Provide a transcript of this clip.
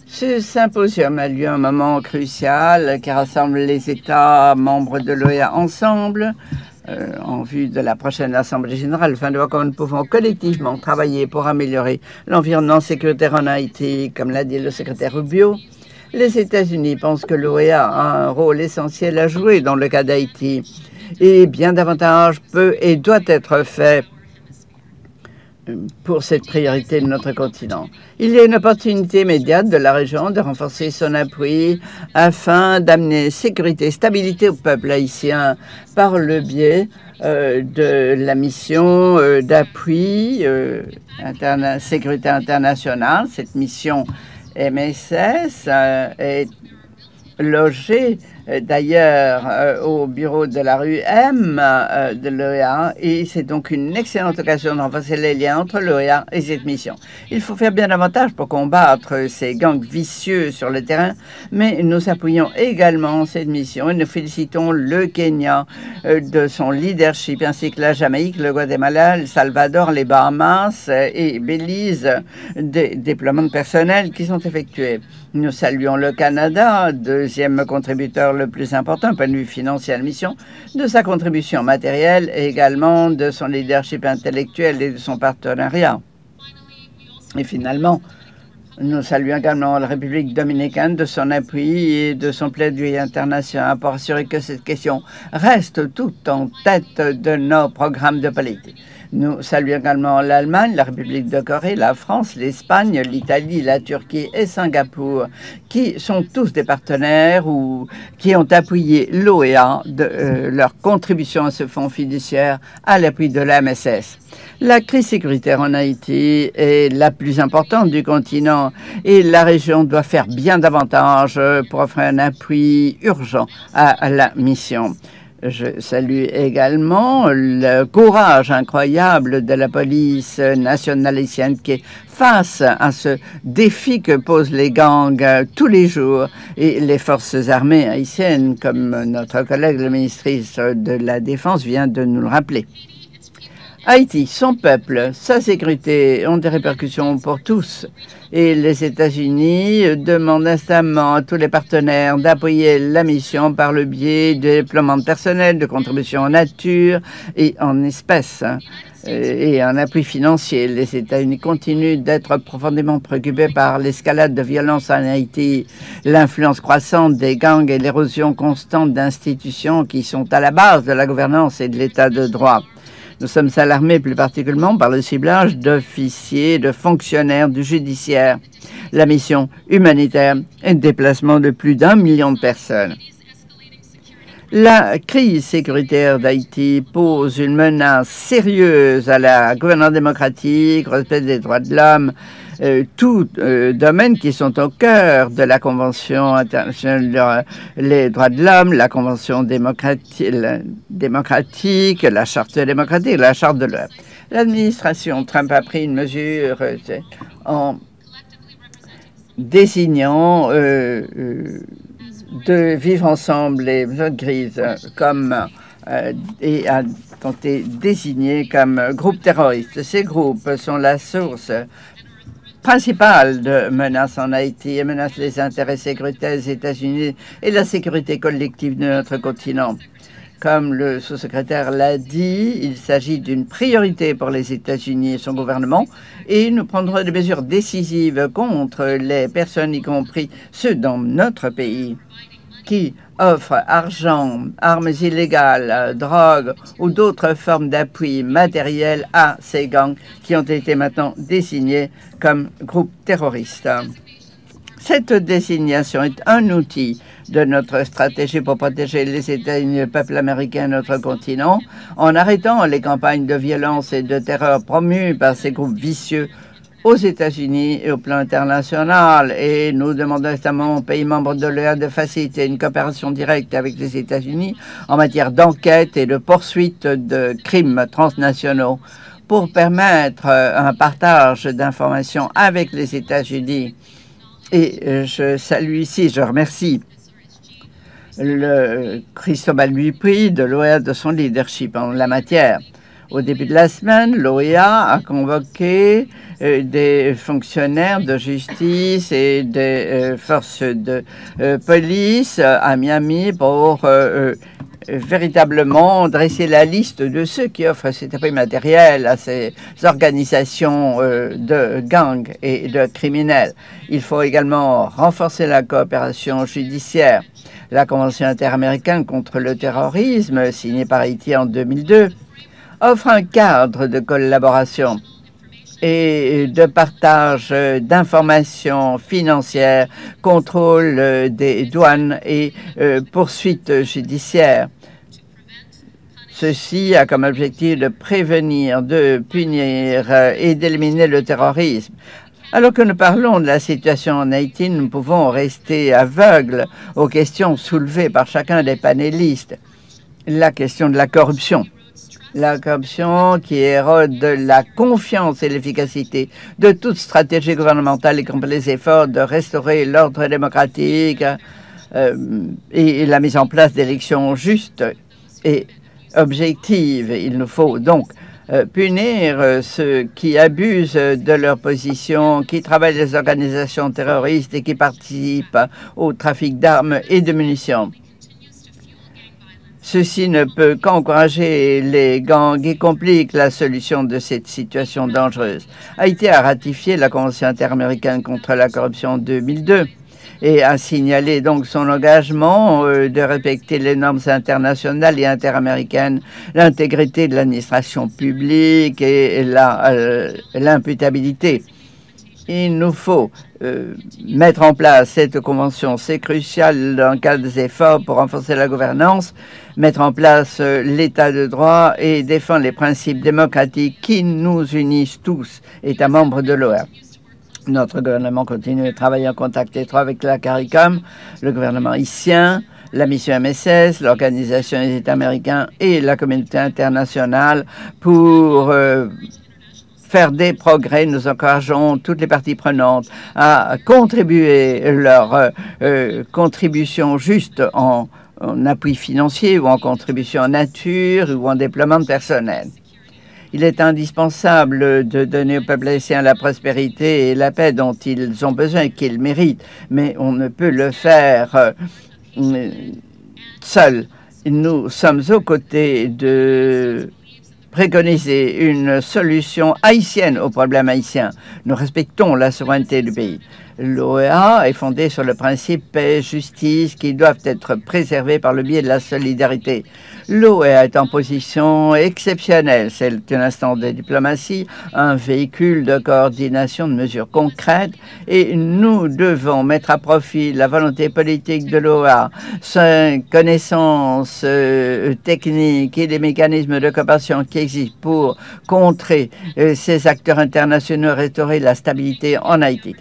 Ce symposium a lieu à un moment crucial qui rassemble les États membres de l'OEA ensemble en vue de la prochaine Assemblée générale, afin de voir comment nous pouvons collectivement travailler pour améliorer l'environnement sécuritaire en Haïti, comme l'a dit le secrétaire Rubio. Les États-Unis pensent que l'OEA a un rôle essentiel à jouer dans le cas d'Haïti et bien davantage peut et doit être fait pour cette priorité de notre continent. Il y a une opportunité immédiate de la région de renforcer son appui afin d'amener sécurité et stabilité au peuple haïtien par le biais de la mission d'appui sécurité internationale. Cette mission MSS est logée d'ailleurs au bureau de la rue M de l'OEA, et c'est donc une excellente occasion de renforcer les liens entre l'OEA et cette mission. Il faut faire bien davantage pour combattre ces gangs vicieux sur le terrain, mais nous appuyons également cette mission et nous félicitons le Kenya de son leadership, ainsi que la Jamaïque, le Guatemala, le Salvador, les Bahamas et Belize des déploiements de personnel qui sont effectués. Nous saluons le Canada, deuxième contributeur le plus important, point de vue financier à la mission, de sa contribution matérielle et également de son leadership intellectuel et de son partenariat. Et finalement, nous saluons également la République dominicaine de son appui et de son plaidoyer international pour assurer que cette question reste tout en tête de nos programmes de politique. Nous saluons également l'Allemagne, la République de Corée, la France, l'Espagne, l'Italie, la Turquie et Singapour, qui sont tous des partenaires ou qui ont appuyé l'OEA de leur contribution à ce fonds fiduciaire à l'appui de la MSS. La crise sécuritaire en Haïti est la plus importante du continent et la région doit faire bien davantage pour offrir un appui urgent à la mission. Je salue également le courage incroyable de la police nationale haïtienne qui est face à ce défi que posent les gangs tous les jours et les forces armées haïtiennes, comme notre collègue le ministre de la Défense vient de nous le rappeler. Haïti, son peuple, sa sécurité ont des répercussions pour tous. Et les États-Unis demandent instamment à tous les partenaires d'appuyer la mission par le biais de déploiement de personnel, de contributions en nature et en espèces et en appui financier. Les États-Unis continuent d'être profondément préoccupés par l'escalade de violence en Haïti, l'influence croissante des gangs et l'érosion constante d'institutions qui sont à la base de la gouvernance et de l'état de droit. Nous sommes alarmés plus particulièrement par le ciblage d'officiers, de fonctionnaires du judiciaire, la mission humanitaire et le déplacement de plus d'1 million de personnes. La crise sécuritaire d'Haïti pose une menace sérieuse à la gouvernance démocratique, au respect des droits de l'homme, tous domaines qui sont au cœur de la Convention internationale les droits de l'homme, la Convention démocratique, la Charte démocratique, la Charte de l'ONU. L'administration Trump a pris une mesure en désignant de vivre ensemble les zones grises comme et a été désigné comme groupe terroriste. Ces groupes sont la source principale de menaces en Haïti et menacent les intérêts sécuritaires des États-Unis et la sécurité collective de notre continent. Comme le sous-secrétaire l'a dit, il s'agit d'une priorité pour les États-Unis et son gouvernement et nous prendrons des mesures décisives contre les personnes, y compris ceux dans notre pays, qui offrent argent, armes illégales, drogue ou d'autres formes d'appui matériel à ces gangs qui ont été maintenant désignés comme groupes terroristes. Cette désignation est un outil de notre stratégie pour protéger les États-Unis et le peuple américain et notre continent en arrêtant les campagnes de violence et de terreur promues par ces groupes vicieux aux États-Unis et au plan international. Et nous demandons notamment aux pays membres de l'OEA de faciliter une coopération directe avec les États-Unis en matière d'enquête et de poursuite de crimes transnationaux pour permettre un partage d'informations avec les États-Unis. Et je salue ici, je remercie le Cristobal Bupri de l'OEA de son leadership en la matière. Au début de la semaine, l'OEA a convoqué des fonctionnaires de justice et des forces de police à Miami pour véritablement dresser la liste de ceux qui offrent cet appui matériel à ces organisations de gangs et de criminels. Il faut également renforcer la coopération judiciaire. La Convention interaméricaine contre le terrorisme, signée par Haïti en 2002, offre un cadre de collaboration et de partage d'informations financières, contrôle des douanes et poursuites judiciaires. Ceci a comme objectif de prévenir, de punir et d'éliminer le terrorisme. Alors que nous parlons de la situation en Haïti, nous pouvons rester aveugles aux questions soulevées par chacun des panélistes. La question de la corruption. La corruption qui érode la confiance et l'efficacité de toute stratégie gouvernementale, y compris les efforts de restaurer l'ordre démocratique et la mise en place d'élections justes et objectives. Il nous faut donc punir ceux qui abusent de leur position, qui travaillent les organisations terroristes et qui participent au trafic d'armes et de munitions. Ceci ne peut qu'encourager les gangs et complique la solution de cette situation dangereuse. Haïti a ratifié la Convention interaméricaine contre la corruption en 2002 et a signalé donc son engagement de respecter les normes internationales et interaméricaines, l'intégrité de l'administration publique et l'imputabilité. Il nous faut mettre en place cette convention. C'est crucial dans le cadre des efforts pour renforcer la gouvernance, mettre en place l'état de droit et défendre les principes démocratiques qui nous unissent tous, États membres de l'OEA. Notre gouvernement continue de travailler en contact étroit avec la CARICOM, le gouvernement haïtien, la mission MSS, l'Organisation des États américains et la communauté internationale pour faire des progrès. Nous encourageons toutes les parties prenantes à contribuer leur contribution juste en appui financier ou en contribution en nature ou en déploiement de personnel. Il est indispensable de donner au peuple haïtien la prospérité et la paix dont ils ont besoin et qu'ils méritent, mais on ne peut le faire seul. Nous sommes aux côtés de préconiser une solution haïtienne au problème haïtien. Nous respectons la souveraineté du pays. L'OEA est fondée sur le principe paix et justice qui doivent être préservés par le biais de la solidarité. L'OEA est en position exceptionnelle. C'est un instant de diplomatie, un véhicule de coordination de mesures concrètes et nous devons mettre à profit la volonté politique de l'OEA, sa connaissance technique et les mécanismes de coopération qui existent pour contrer ces acteurs internationaux et restaurer la stabilité en Haïti.